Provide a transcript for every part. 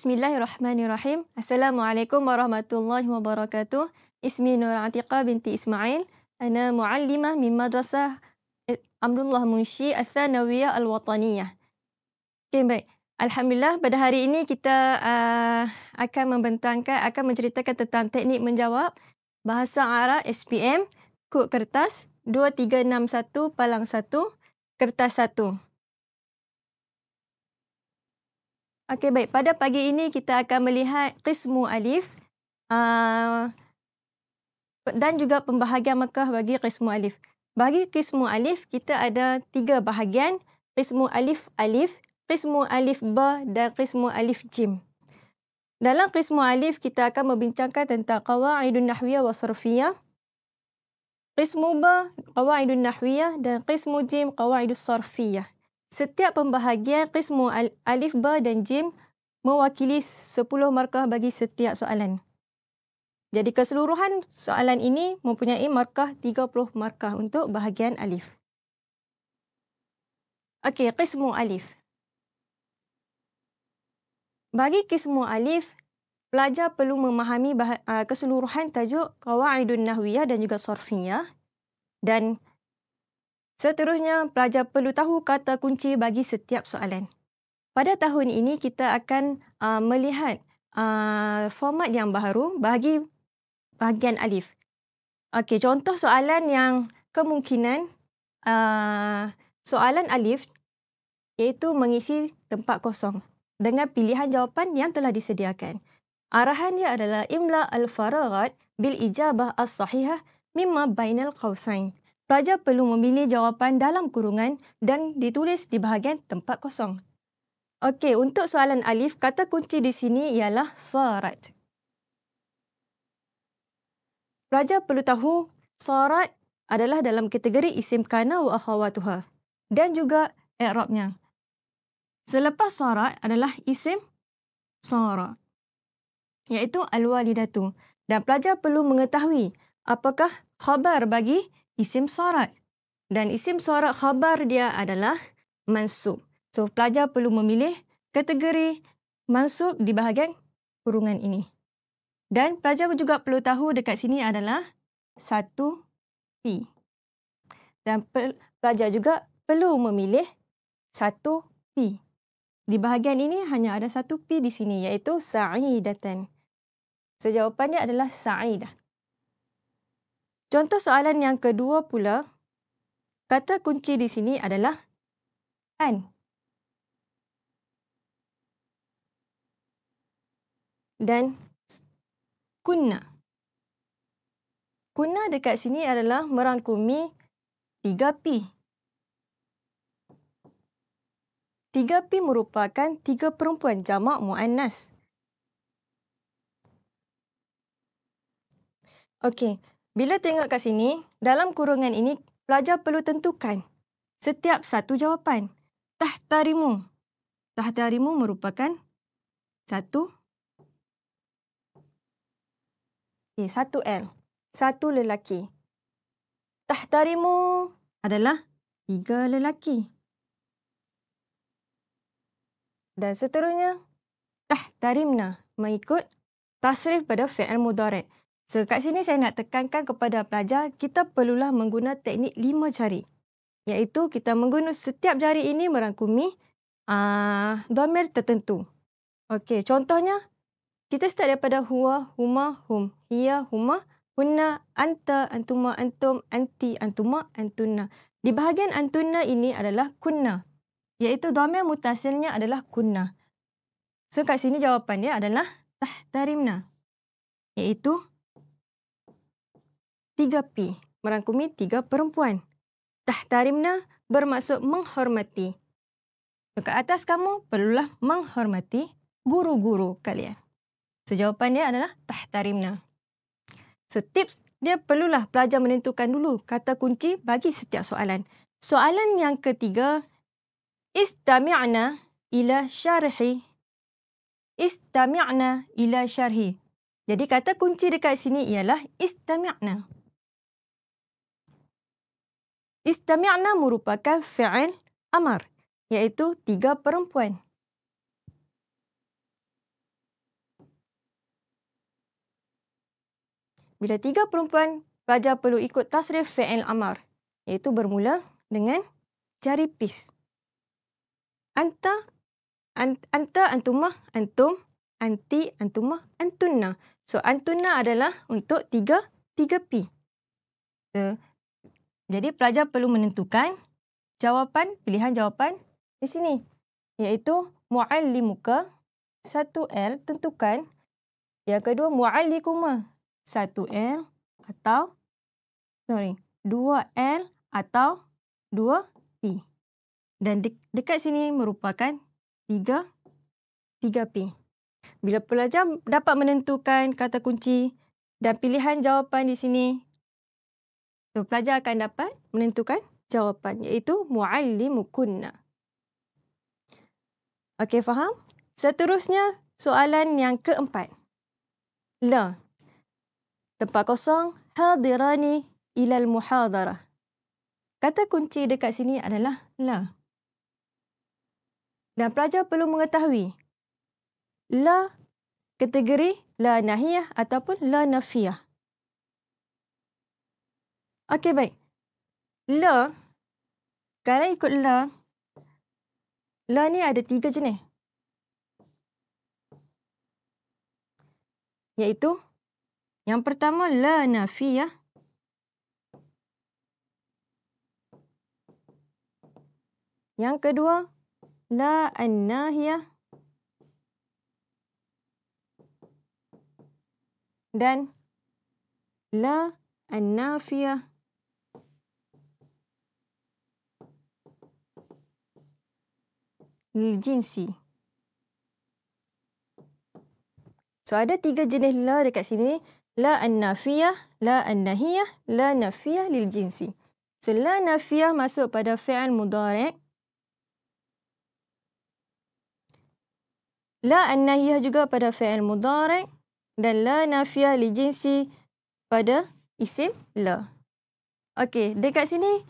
Bismillahirrahmanirrahim. Assalamualaikum warahmatullahi wabarakatuh. Ismi Nur Atiqah binti Ismail. Ana muallimah min madrasah Amrullah Munshi Al-Thanawiyah Al-Wataniyah. Okay, baik. Alhamdulillah, pada hari ini kita akan menceritakan tentang teknik menjawab Bahasa Arab SPM, kod kertas 2361 palang 1, kertas 1. Okey, baik. Pada pagi ini kita akan melihat qismu alif dan juga pembahagian markah bagi qismu alif. Bagi qismu alif, kita ada 3 bahagian. Qismu alif alif, qismu alif ba dan qismu alif jim. Dalam qismu alif, kita akan membincangkan tentang qawaidun nahwiyah wa sarfiyah. Qismu ba, qawaidun nahwiyah dan qismu jim, qawaidus sarfiyah. Setiap pembahagian qismu alif, ba dan jim mewakili 10 markah bagi setiap soalan. Jadi keseluruhan soalan ini mempunyai markah 30 markah untuk bahagian alif. Okey, qismu alif. Bagi qismu alif, pelajar perlu memahami keseluruhan tajuk qawaidun nahwiyah dan juga sarfiyah. Dan seterusnya, pelajar perlu tahu kata kunci bagi setiap soalan. Pada tahun ini, kita akan melihat format yang baru bagi bahagian alif. Okey, contoh soalan yang kemungkinan soalan alif iaitu mengisi tempat kosong dengan pilihan jawapan yang telah disediakan. Arahan dia adalah imla al-faraghat bil ijabah as-sahihah mimma bainal qausain. Pelajar perlu memilih jawapan dalam kurungan dan ditulis di bahagian tempat kosong. Okey, untuk soalan alif, kata kunci di sini ialah sarat. Pelajar perlu tahu sarat adalah dalam kategori isim kana wa akhawatuha dan juga i'rabnya. Selepas sarat adalah isim sara, iaitu al-walidatu. Dan pelajar perlu mengetahui apakah khabar bagi isim sarat. Dan isim sarat khabar dia adalah mansub. So, pelajar perlu memilih kategori mansub di bahagian kurungan ini. Dan pelajar juga perlu tahu dekat sini adalah 1P. Dan pelajar juga perlu memilih 1P. Di bahagian ini hanya ada 1P di sini, iaitu sa'idatan. So, jawapannya adalah sa'idah. Contoh soalan yang kedua pula, kata kunci di sini adalah an. Dan kunna. Kunna dekat sini adalah merangkumi 3P. 3P merupakan 3 perempuan jamak muannas. Okey, bila tengok kat sini, dalam kurungan ini, pelajar perlu tentukan setiap satu jawapan. Tahtarimu. Tahtarimu merupakan satu L. Satu lelaki. Tahtarimu adalah 3 lelaki. Dan seterusnya, tahtarimna mengikut tasrif pada fi'il mudhari'. So, kat sini saya nak tekankan kepada pelajar, kita perlulah menggunakan teknik 5 jari. Iaitu kita menggunakan setiap jari ini merangkumi dhamir tertentu. Okey, contohnya, kita start daripada huwa, huma, hum, hiya, huma, hunna, anta, antuma, antum, anti, antuma, antunna. Di bahagian antunna ini adalah kunna, iaitu dhamir mutasilnya adalah kunna. So, kat sini jawapan dia adalah tahtarimna, iaitu 3P, merangkumi 3 perempuan. Tahtarimna bermaksud menghormati. Dekat atas kamu perlulah menghormati guru-guru kalian. So, jawapan dia adalah tahtarimna. So, tips dia perlulah pelajar menentukan dulu kata kunci bagi setiap soalan. Soalan yang ketiga, istami'na ila syarhi. Istami'na ila syarhi. Jadi kata kunci dekat sini ialah istami'na. Istami'na merupakan fi'il amar, iaitu 3 perempuan. Bila 3 perempuan, pelajar perlu ikut tasrif fi'il amar, iaitu bermula dengan jari pis. Anta, antumah, antum, anti, antumah, antunna. So, antunna adalah untuk 3P. Jadi, pelajar perlu menentukan pilihan jawapan di sini, iaitu mu'allimuka, 1L, tentukan. Yang kedua, mu'allikuma, 1L atau 2L atau 2P. Dan dekat sini merupakan 3P. Bila pelajar dapat menentukan kata kunci dan pilihan jawapan di sini, pelajar akan dapat menentukan jawapan, iaitu mu'allimukunna. Okey, faham? Seterusnya, soalan yang keempat. La. Tempat kosong, hadirani ilal muhadarah. Kata kunci dekat sini adalah la. Dan pelajar perlu mengetahui la kategori la nahiyah ataupun la nafiyah. Okey, baik. La, kalau ikut la ni ada 3 jenis. Iaitu, yang pertama la nafiyah. Yang kedua, la an-nahiyah. Dan la an-nafiyah. Lil-jinsi. So, ada 3 jenis la dekat sini. La an-nafiyah, la an-nahiyah, la nafiyah lil-jinsi. So, la nafiyah masuk pada fi'il mudhari'. La an-nahiyah juga pada fi'il mudhari'. Dan la nafiyah lil-jinsi pada isim la. Okey, dekat sini,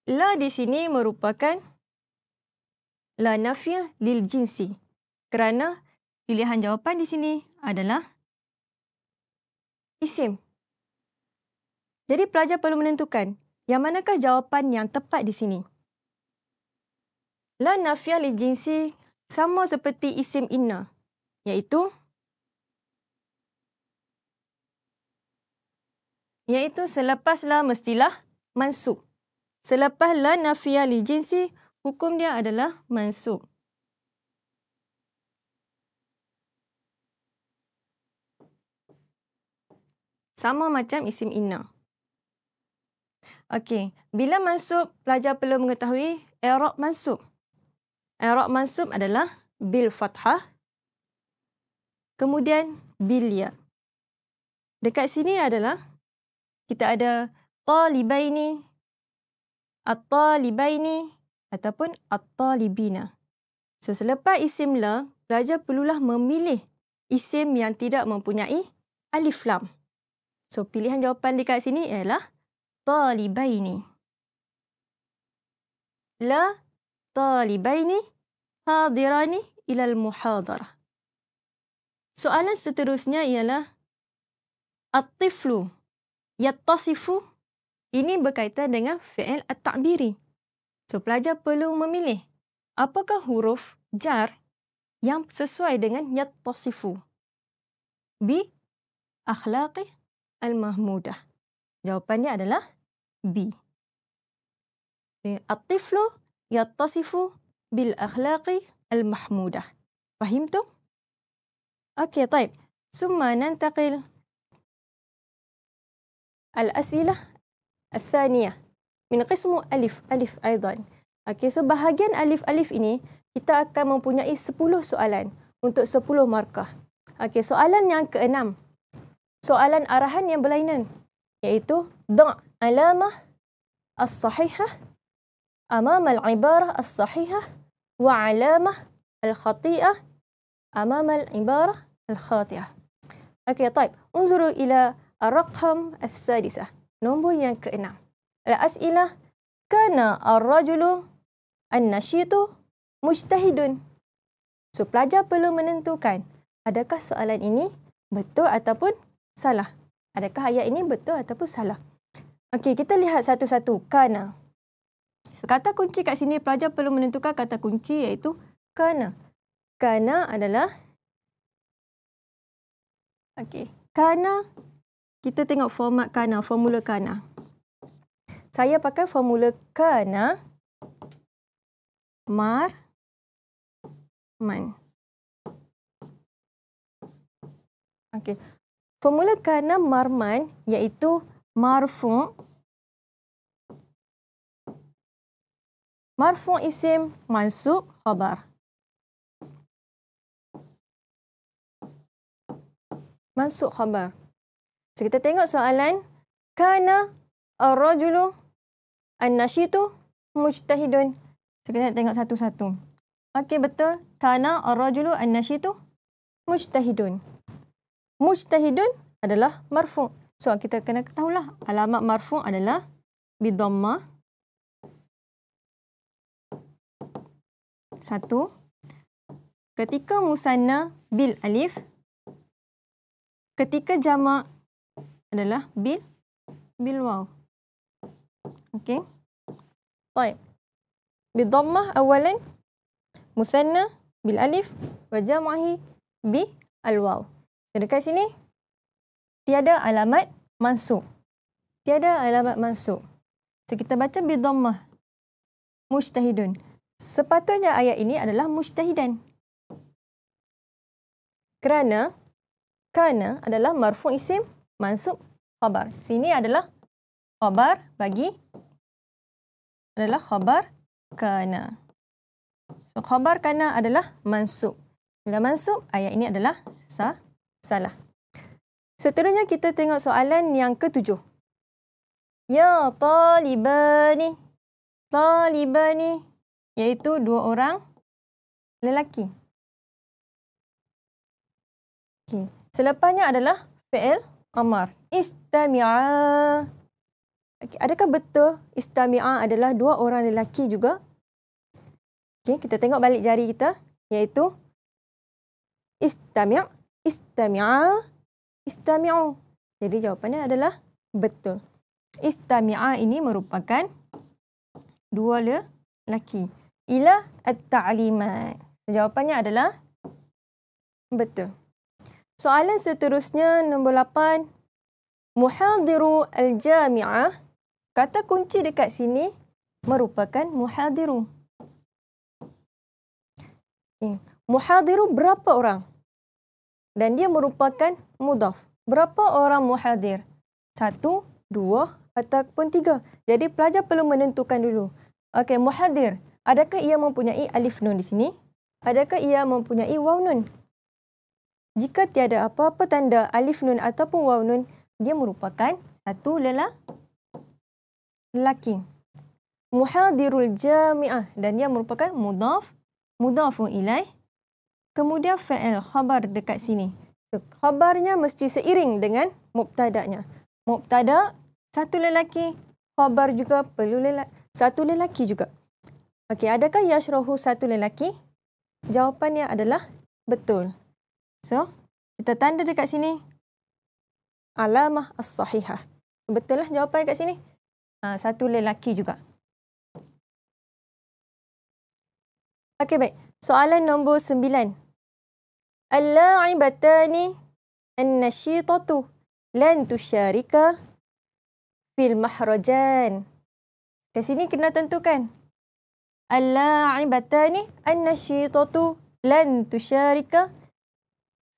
la di sini merupakan la nafiyah lil-jinsi. Kerana pilihan jawapan di sini adalah isim. Jadi, pelajar perlu menentukan yang manakah jawapan yang tepat di sini. La nafiyah lil-jinsi sama seperti isim inna, iaitu selepas la mestilah mansub. Selepas la nafiyah lil-jinsi, hukum dia adalah mansub. Sama macam isim inna. Okey, bila mansub, pelajar perlu mengetahui i'rab mansub. I'rab mansub adalah bil fathah, kemudian bil ya. Dekat sini adalah kita ada talibaini, at-talibaini ataupun at-talibina. So, selepas isim la, pelajar perlulah memilih isim yang tidak mempunyai alif lam. So, pilihan jawapan dekat sini ialah talibaini. La talibaini hadirani ilal muhadarah. Soalan seterusnya ialah at-tiflu yattasifu. Ini berkaitan dengan fi'il at-ta'biri. So, pelajar perlu memilih apakah huruf jar yang sesuai dengan yattasifu bi akhlaqi al-mahmudah. Jawapannya adalah B. At-tiflu yattasifu bil akhlaqi al-mahmudah. Fahimtum? Okey, طيب. ثم ننتقل الأسئلة الثانية من قسم ألف أيضا. Okey, so bahagian alif ini kita akan mempunyai 10 soalan untuk 10 markah. Okey, soalan yang ke-6. Soalan arahan yang berlainan, iaitu da' alamah as-sahihah amam al-ibarah as-sahihah wa alamah al-khati'ah amam al-ibarah al-khati'ah. Okey, طيب. انظروا إلى الرقم السادسة. Nombor yang ke-6. Al-as'ilah kana ar-rajulu an-nashitu mujtahidun. So, pelajar perlu menentukan adakah soalan ini betul ataupun salah. Adakah ayat ini betul ataupun salah? Okey, kita lihat satu-satu. Kana. So, kata kunci kat sini, pelajar perlu menentukan kata kunci iaitu kana. Kana adalah, okey, kana, kita tengok format kana, formula kana. Saya pakai formula kana marman. Okey. Formula kana marman iaitu marfu' isim mansub khabar. Mansub khabar. So, kita tengok soalan. Kana ar-rajulu an-nashitu mujtahidun. So, kita tengok satu-satu. Okey, betul. Kana ar-rajulu an-nashitu mujtahidun. Mujtahidun adalah marfu'. So, kita kena ketahuilah alamat marfu' adalah bidhammah. Satu. Ketika musanna bil alif. Ketika jamak adalah bil waw. Okey. Baik. Bidhammah awalan. Musanna bil alif wa jam'ahi bi al waw. Dekat sini, tiada alamat mansub. Tiada alamat mansub. So, kita baca bidhammah. Mujtahidun. Sepatutnya ayat ini adalah mujtahidan. Kerana, kana adalah marfu' isim mansub khabar. Sini adalah khabar bagi, adalah khabar kana. So, khabar kana adalah mansub. Bila mansub, ayat ini adalah salah. Seterusnya kita tengok soalan yang ke-7. Ya talibani. Talibani iaitu dua orang lelaki. Okey. Selepasnya adalah fi'il amar. Istami'a. Okay. Adakah betul istami'a adalah dua orang lelaki juga? Okey, kita tengok balik jari kita iaitu istami'. Istami'a, istami'u. Jadi jawapannya adalah betul. Istami'a ini merupakan dua lelaki. Ila at-ta'limat. Jawapannya adalah betul. Soalan seterusnya nombor 8. Muhadiru al-jami'ah. Kata kunci dekat sini merupakan muhadiru. Muhadiru berapa orang? Dan dia merupakan mudhaf. Berapa orang muhadir? 1, 2 ataupun 3. Jadi pelajar perlu menentukan dulu. Okey, muhadir. Adakah ia mempunyai alif nun di sini? Adakah ia mempunyai waw nun? Jika tiada apa-apa tanda alif nun ataupun waw nun, dia merupakan satu lelaki. Muhadirul jami'ah. Dan dia merupakan mudhaf, mudhafun ilaih. Kemudian fa'il khabar dekat sini. So, khabarnya mesti seiring dengan mubtada'nya. Mubtada' satu lelaki, khabar juga perlu satu lelaki juga. Okey, adakah yashrahu satu lelaki? Jawapannya adalah betul. So, kita tanda dekat sini alamah as-sahihah. Betul lah jawapan dekat sini. Satu lelaki juga. Okey, baik. Soalan nombor 9. Al-la'ibatani an-nashitatu lan tusharika fil mahrajan. Kat sini kena tentukan. Al-la'ibatani an-nashitatu lan tusharika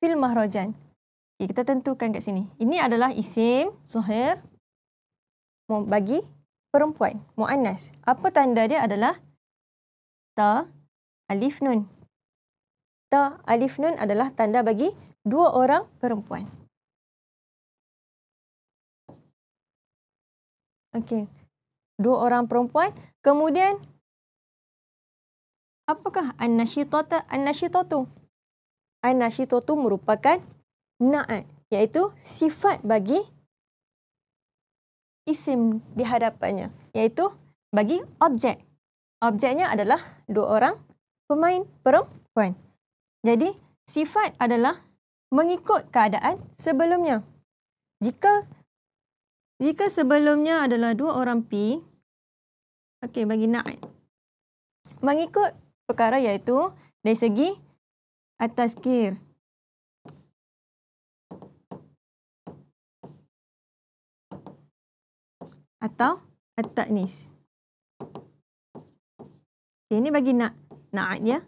fil mahrajan. Okay, kita tentukan kat sini. Ini adalah isim zuhir bagi perempuan, muannas. Apa tanda dia adalah ta alif nun. Ta alif nun adalah tanda bagi dua orang perempuan. Okey. Dua orang perempuan. Kemudian apakah an-nashitatu? An-nashitatu. An-nashitatu merupakan na'at, iaitu sifat bagi isim di hadapannya, iaitu bagi objek. Objeknya adalah dua orang pemain perempuan. Jadi, sifat adalah mengikut keadaan sebelumnya. Jika sebelumnya adalah 2 orang P, okey, bagi na'at. Mengikut perkara iaitu dari segi at-tazkir. Atau at-ta'nis. Okay, ini bagi na'at ya.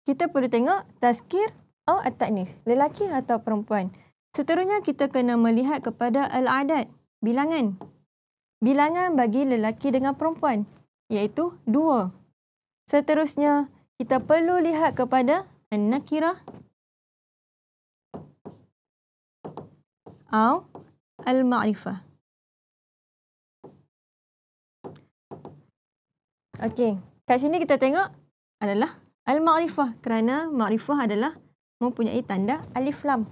Kita perlu tengok tazkir atau at-ta'nis, lelaki atau perempuan. Seterusnya kita kena melihat kepada al-adad, bilangan. Bilangan bagi lelaki dengan perempuan, iaitu 2. Seterusnya kita perlu lihat kepada an-nakirah atau al-ma'rifah. Okey, kat sini kita tengok adalah al-ma'rifah kerana ma'rifah adalah mempunyai tanda alif lam.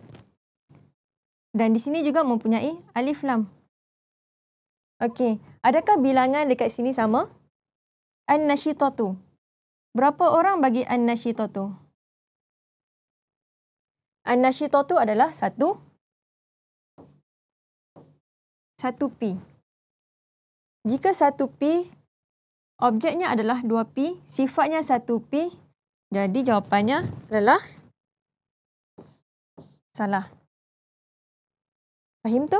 Dan di sini juga mempunyai alif lam. Okey, adakah bilangan dekat sini sama? An-nasyitatu. Berapa orang bagi an-nasyitatu? An-nasyitatu adalah 1 P. Jika 1 P, objeknya adalah 2 P, sifatnya 1 P, jadi jawapannya adalah salah. Fahim tu?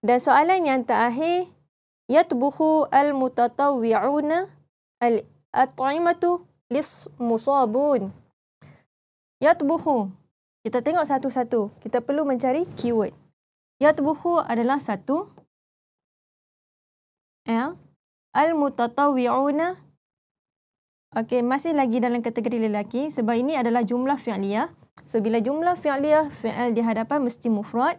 Dan soalan yang terakhir, yatbuhu al-mutatawwi'una al-at'imatu lis-musabun. Yatbuhu. Kita tengok satu-satu. Kita perlu mencari keyword. Yatbuhu adalah 1 L. Al-mutatawwi'una. Okey, masih lagi dalam kategori lelaki sebab ini adalah jumlah fi'liyah. So, bila jumlah fi'liyah, fi'al di hadapan mesti mufrad.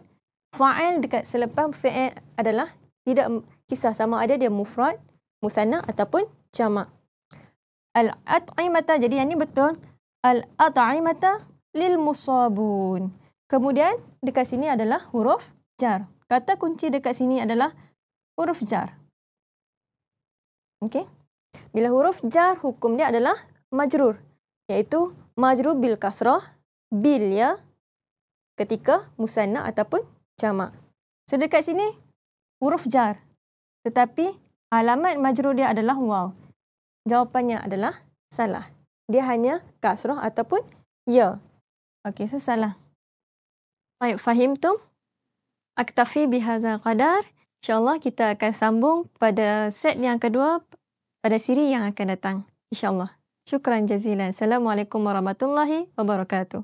Fa'il dekat selepas fi'il adalah tidak kisah sama ada dia mufrad, musanna ataupun jamak. Al-at'imata, jadi yang ni betul. Al-at'imata lil musabun. Kemudian dekat sini adalah huruf jar. Kata kunci dekat sini adalah huruf jar. Okey. Bila huruf jar, hukum dia adalah majrur, iaitu majrur bil kasrah, bil ya, ketika musanna ataupun jamak. So dekat sini huruf jar, tetapi alamat majrur dia adalah waw. Jawapannya adalah salah. Dia hanya kasrah ataupun ya. Okey, so salah. Baik, fahimtum? Aktafi bihadzal qadar. InsyaAllah kita akan sambung pada set yang kedua pada siri yang akan datang. InsyaAllah. Syukran jazilan. Assalamualaikum warahmatullahi wabarakatuh.